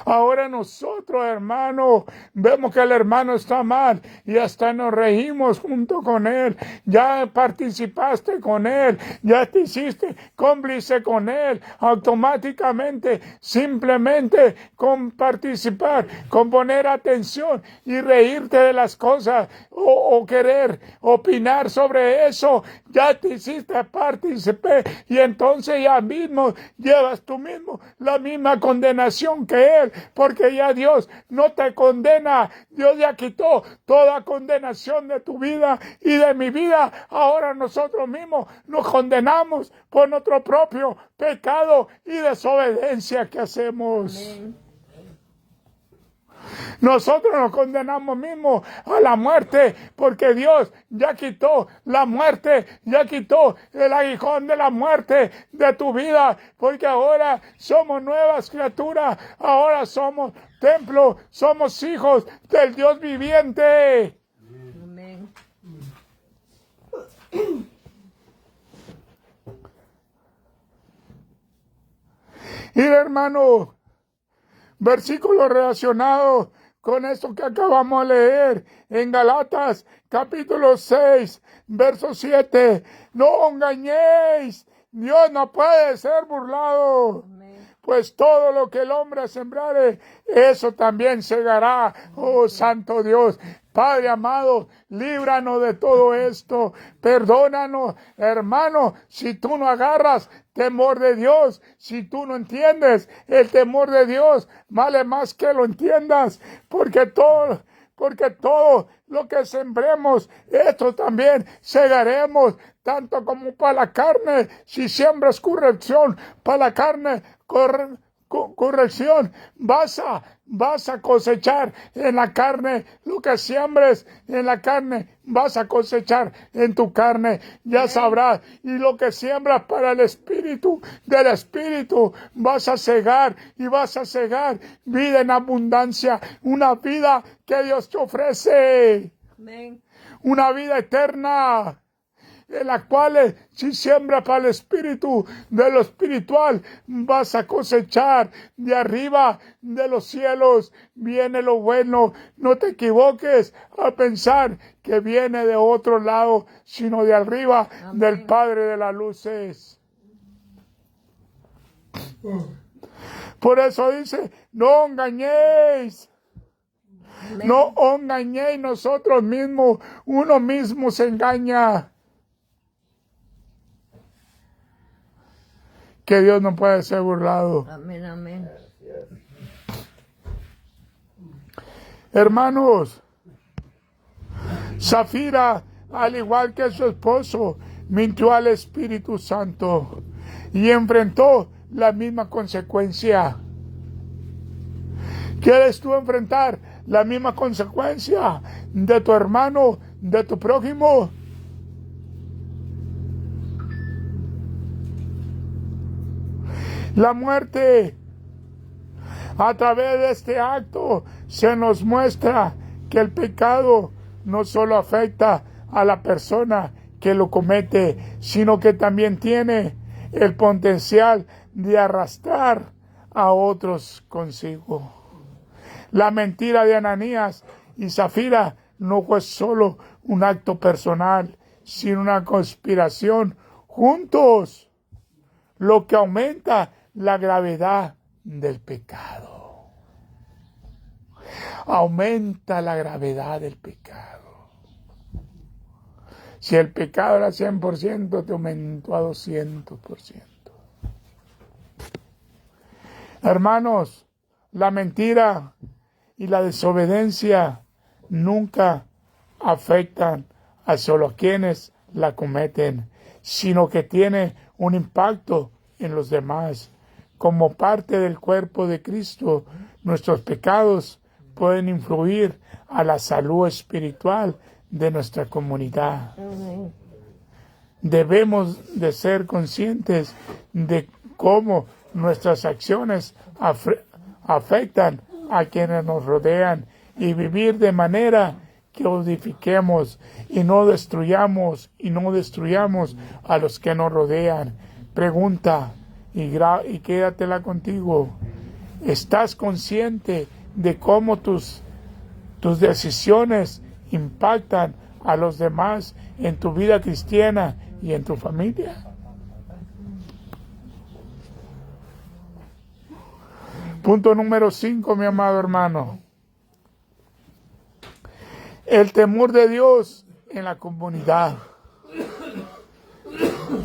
Ahora nosotros, hermano, vemos que el hermano está mal y hasta nos reímos junto con él. Ya participaste con él, ya te hiciste cómplice con él. Automáticamente, simplemente con participar, con poner atención y reírte de las cosas o querer opinar sobre eso, ya te hiciste partícipe y entonces ya mismo llevas tú mismo la misma condenación que él, porque ya Dios no te condena. Dios ya quitó toda condenación de tu vida y de mi vida. Ahora nosotros mismos nos condenamos por nuestro propio pecado y desobediencia que hacemos. Amén. Nosotros nos condenamos mismos a la muerte porque Dios ya quitó la muerte, ya quitó el aguijón de la muerte de tu vida, porque ahora somos nuevas criaturas, ahora somos templo, somos hijos del Dios viviente. Amén. Y hermano, versículo relacionado con esto que acabamos de leer en Galatas capítulo 6, verso 7. No engañéis, Dios no puede ser burlado. Amén. Pues todo lo que el hombre sembrare, eso también segará. Oh Santo Dios, Padre amado, líbranos de todo esto. Perdónanos, hermano, si tú no agarras temor de Dios, si tú no entiendes el temor de Dios, vale más que lo entiendas, porque todo lo que sembremos, esto también segaremos, tanto como para la carne. Si siembras corrección para la carne, corrección, vas a cosechar en la carne. Lo que siembres en la carne, vas a cosechar en tu carne. Ya sabrás. Y lo que siembras para el espíritu, del espíritu, vas a cegar, y vas a cegar vida en abundancia, una vida que Dios te ofrece, Amén. una vida eterna, en la cual si siembra para el espíritu, de lo espiritual, vas a cosechar de arriba de los cielos. Viene lo bueno. No te equivoques a pensar que viene de otro lado, sino de arriba. Amén. Del Padre de las luces. Por eso dice, no engañéis. Amén. No engañéis nosotros mismos. Uno mismo se engaña. Que Dios no puede ser burlado. Amén, amén. Hermanos, Zafira, al igual que su esposo, mintió al Espíritu Santo y enfrentó la misma consecuencia. ¿Quieres tú enfrentar la misma consecuencia de tu hermano, de tu prójimo? La muerte, a través de este acto, se nos muestra que el pecado no solo afecta a la persona que lo comete, sino que también tiene el potencial de arrastrar a otros consigo. La mentira de Ananías y Zafira no fue solo un acto personal, sino una conspiración juntos, lo que aumenta la gravedad del pecado. Aumenta la gravedad del pecado. Si el pecado era 100%, te aumentó a 200%. Hermanos, la mentira y la desobediencia nunca afectan a solo quienes la cometen, sino que tiene un impacto en los demás. Como parte del cuerpo de Cristo, nuestros pecados pueden influir a la salud espiritual de nuestra comunidad. Debemos de ser conscientes de cómo nuestras acciones afectan a quienes nos rodean y vivir de manera que edifiquemos y no destruyamos a los que nos rodean. Pregunta y quédatela contigo. ¿Estás consciente de cómo tus decisiones impactan a los demás en tu vida cristiana y en tu familia? Punto número 5, mi amado hermano. El temor de Dios en la comunidad.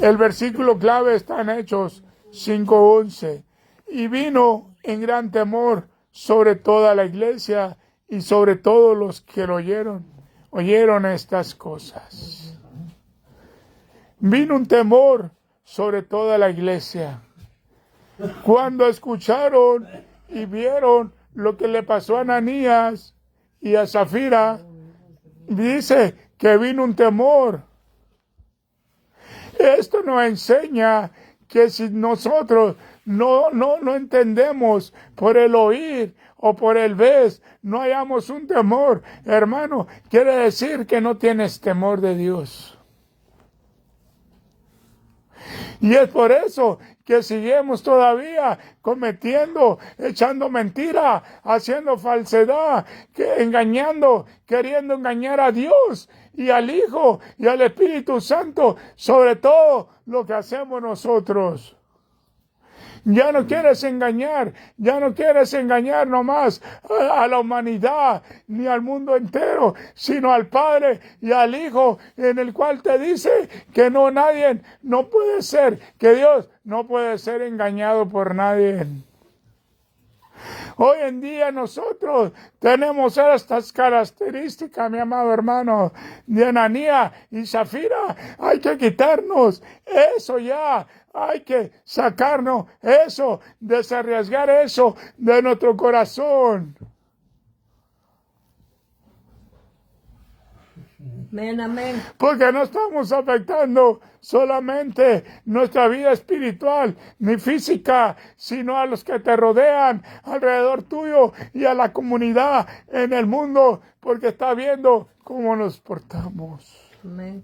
El versículo clave está en Hechos 5:11. Y vino en gran temor sobre toda la iglesia y sobre todos los que lo oyeron estas cosas. Vino un temor sobre toda la iglesia. Cuando escucharon y vieron lo que le pasó a Ananías y a Zafira, dice que vino un temor. Esto nos enseña que si nosotros no entendemos por el oír o por el ver, no hayamos un temor, hermano, quiere decir que no tienes temor de Dios. Y es por eso que seguimos todavía cometiendo, echando mentira, haciendo falsedad, engañando, queriendo engañar a Dios y al Hijo y al Espíritu Santo, sobre todo lo que hacemos nosotros. Ya no quieres engañar nomás a la humanidad ni al mundo entero, sino al Padre y al Hijo, en el cual te dice que nadie no puede ser, que Dios no puede ser engañado por nadie. Hoy en día nosotros tenemos estas características, mi amado hermano, de Ananías y Zafira. Hay que quitarnos eso ya. Hay que sacarnos eso, desarraigar eso de nuestro corazón. Amén, amén. Porque no estamos afectando solamente nuestra vida espiritual ni física, sino a los que te rodean alrededor tuyo y a la comunidad en el mundo, porque está viendo cómo nos portamos. Amén.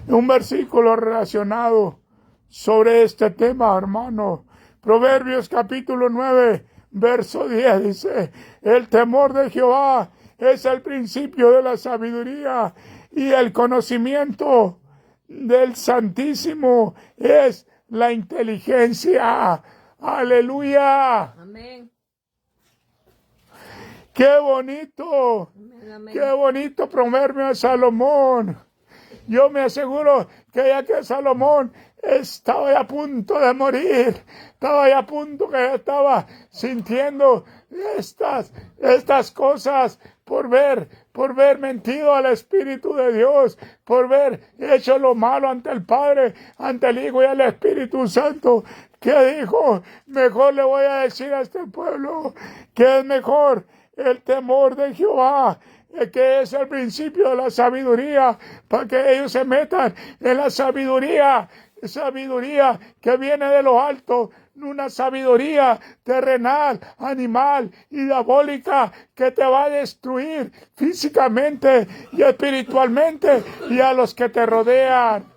Un versículo relacionado sobre este tema, hermano. Proverbios capítulo 9, verso 10 dice: el temor de Jehová es el principio de la sabiduría, y el conocimiento del Santísimo es la inteligencia. Aleluya. Amén. Qué bonito. Amén, amén. Qué bonito proverbio de Salomón. Yo me aseguro que ya que Salomón estaba ya a punto de morir, estaba ya a punto, que ya estaba sintiendo estas cosas por ver mentido al Espíritu de Dios, por ver hecho lo malo ante el Padre, ante el Hijo y al Espíritu Santo, que dijo: mejor le voy a decir a este pueblo que es mejor el temor de Jehová, que es el principio de la sabiduría, para que ellos se metan en la sabiduría que viene de lo alto, una sabiduría terrenal, animal y diabólica que te va a destruir físicamente y espiritualmente y a los que te rodean.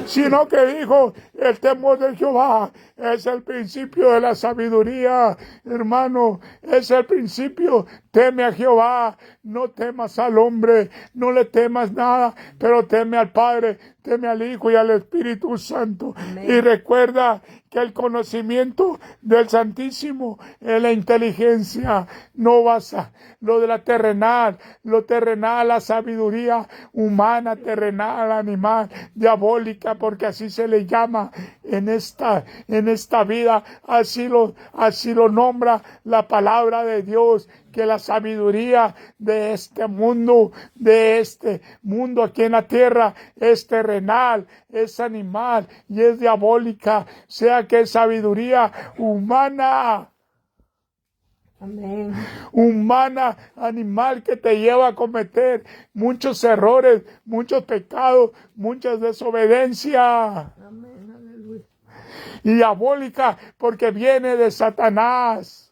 Sino que dijo: el temor de Jehová es el principio de la sabiduría. Hermano, es el principio. Teme a Jehová, no temas al hombre, no le temas nada, pero teme al Padre, teme al Hijo y al Espíritu Santo. Amén. Y recuerda que el conocimiento del Santísimo es la inteligencia, no basa lo de lo terrenal, la sabiduría humana, terrenal, animal, diabólica, porque así se le llama en esta vida, así lo nombra la palabra de Dios, que la sabiduría de este mundo aquí en la tierra es terrenal, es animal y es diabólica, sea que es sabiduría humana. Amén. Humana, animal, que te lleva a cometer muchos errores, muchos pecados, muchas desobediencias. Amén. Aleluya. Y diabólica porque viene de Satanás.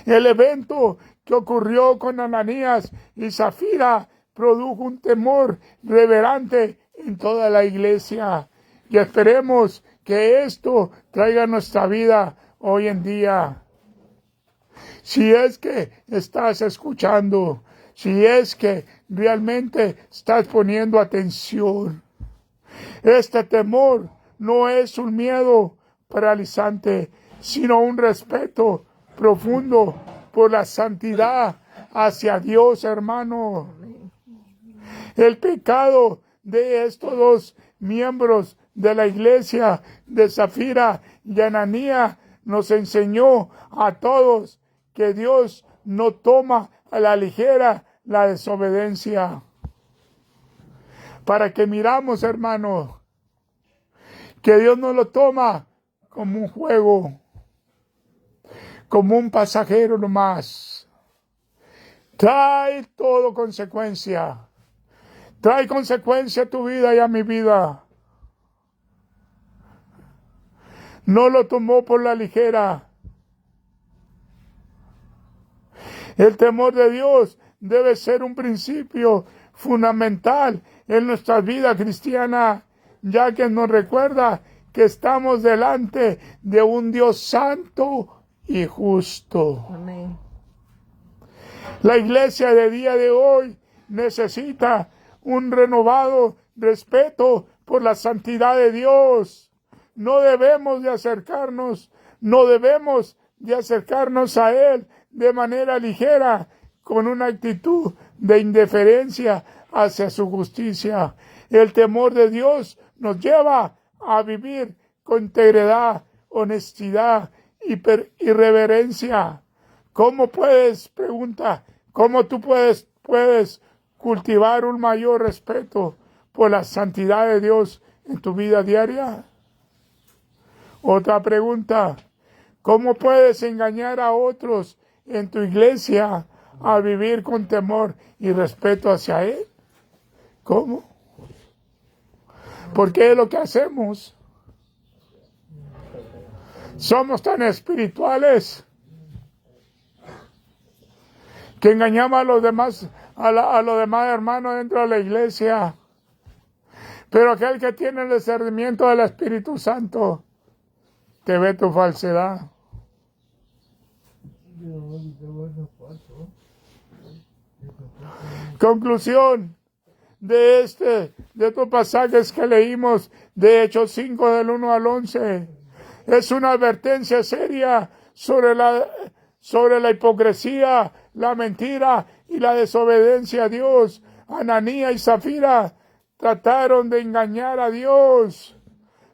El evento que ocurrió con Ananías y Zafira produjo un temor reverente en toda la iglesia. Y esperemos que esto traiga a nuestra vida hoy en día. Si es que estás escuchando, si es que realmente estás poniendo atención, este temor no es un miedo paralizante, sino un respeto profundo por la santidad hacia Dios, hermano. El pecado de estos dos miembros de la iglesia de Safira y Ananías nos enseñó a todos que Dios no toma a la ligera la desobediencia. Para que miramos, hermano, que Dios no lo toma como un juego, como un pasajero nomás. Trae todo consecuencia. Trae consecuencia a tu vida y a mi vida. No lo tomó por la ligera. El temor de Dios debe ser un principio fundamental en nuestra vida cristiana, ya que nos recuerda que estamos delante de un Dios santo y justo. Amén. La iglesia de día de hoy necesita un renovado respeto por la santidad de Dios. No debemos de acercarnos a Él de manera ligera, con una actitud de indiferencia hacia su justicia. El temor de Dios nos lleva a vivir con integridad, honestidad y reverencia. ¿Cómo tú puedes cultivar un mayor respeto por la santidad de Dios en tu vida diaria? Otra pregunta, ¿cómo puedes engañar a otros en tu iglesia a vivir con temor y respeto hacia Él? ¿Cómo? Porque es lo que hacemos. Somos tan espirituales que engañamos a los demás, a los demás hermanos dentro de la iglesia. Pero aquel que tiene el discernimiento del Espíritu Santo te ve tu falsedad. Conclusión de estos pasajes que leímos de Hechos 5 del 1 al 11. Es una advertencia seria sobre la hipocresía, la mentira y la desobediencia a Dios. Ananías y Zafira trataron de engañar a Dios,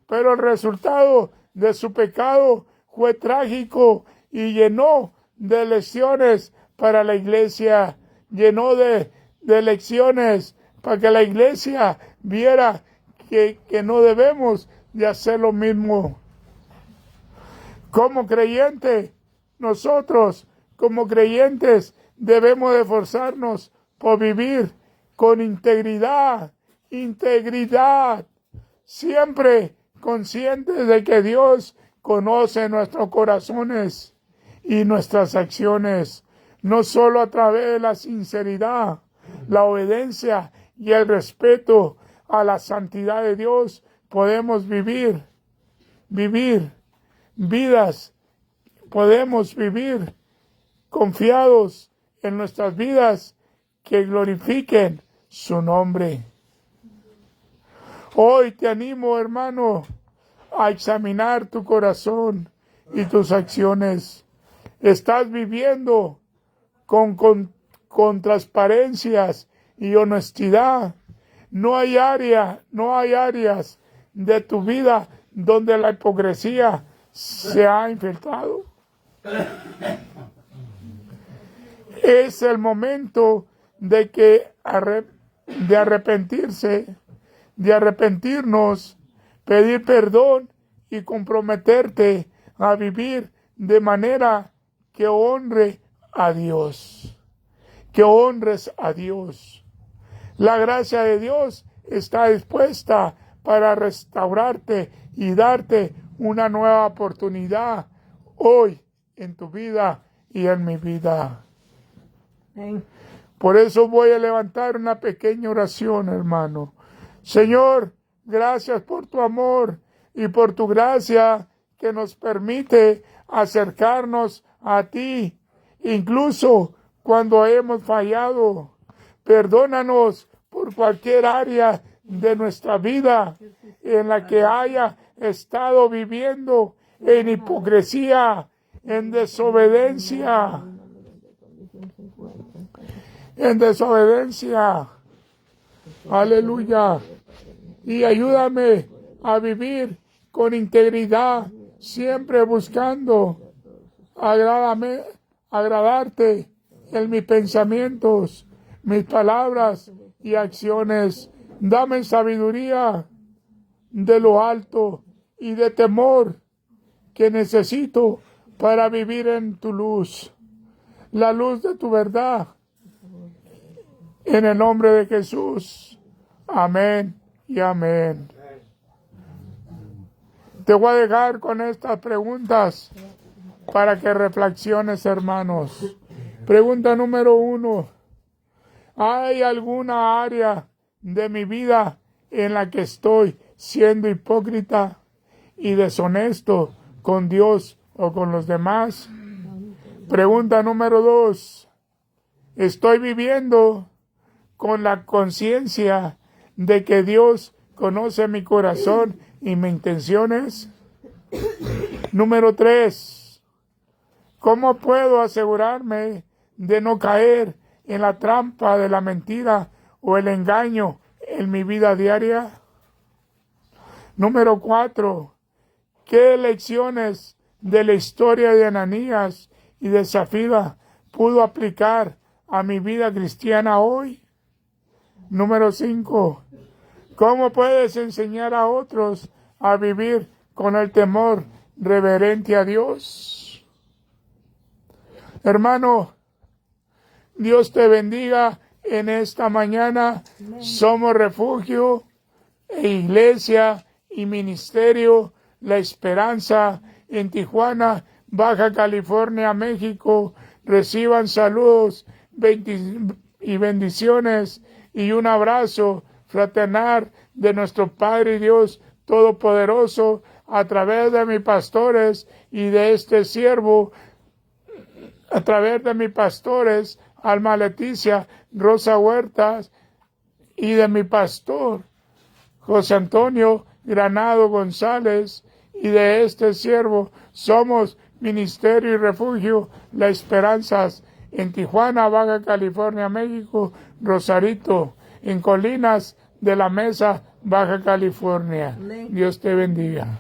pero el resultado de su pecado fue trágico y llenó de lecciones para la iglesia, llenó de lecciones para que la iglesia viera que no debemos de hacer lo mismo. Nosotros como creyentes debemos de esforzarnos por vivir con integridad, siempre conscientes de que Dios conoce nuestros corazones y nuestras acciones, no solo a través de la sinceridad, la obediencia y el respeto a la santidad de Dios, podemos vivir confiados en nuestras vidas que glorifiquen su nombre. Hoy te animo, hermano, a examinar tu corazón y tus acciones. ¿Estás viviendo con transparencias y honestidad? No hay áreas de tu vida donde la hipocresía se ha infiltrado. Es el momento de arrepentirnos, pedir perdón y comprometerte a vivir de manera que honre a Dios, que honres a Dios. La gracia de Dios está dispuesta para restaurarte y darte una nueva oportunidad hoy en tu vida y en mi vida. Amén. Por eso voy a levantar una pequeña oración, hermano. Señor, gracias por tu amor y por tu gracia que nos permite acercarnos a ti, incluso cuando hemos fallado. Perdónanos por cualquier área de nuestra vida en la que haya estado viviendo en hipocresía, en desobediencia. Aleluya. y ayúdame a vivir con integridad, siempre buscando agradarte en mis pensamientos, mis palabras y acciones. Dame sabiduría de lo alto y de temor que necesito para vivir en tu luz, la luz de tu verdad. En el nombre de Jesús. Amén y amén. Te voy a dejar con estas preguntas para que reflexiones, hermanos. Pregunta número 1. ¿Hay alguna área de mi vida en la que estoy siendo hipócrita y deshonesto con Dios o con los demás? Pregunta número 2. ¿Estoy viviendo con la conciencia de que Dios conoce mi corazón y mis intenciones? Número 3. ¿Cómo puedo asegurarme de no caer en la trampa de la mentira o el engaño en mi vida diaria? Número 4. ¿Qué lecciones de la historia de Ananías y de Zafira puedo aplicar a mi vida cristiana hoy? Número 5. ¿Cómo puedes enseñar a otros a vivir con el temor reverente a Dios? Hermano, Dios te bendiga en esta mañana. Somos Refugio e Iglesia y Ministerio La Esperanza en Tijuana, Baja California, México. Reciban saludos y bendiciones y un abrazo fraternal de nuestro Padre Dios Todopoderoso a través de mis pastores y de este siervo, a través de mis pastores Alma Leticia Rosa Huertas y de mi pastor José Antonio Granado González y de este siervo. Somos Ministerio y Refugio La Esperanzas en Tijuana, Baja California, México, Rosarito, en Colinas de la Mesa, Baja California. Amén. Dios te bendiga.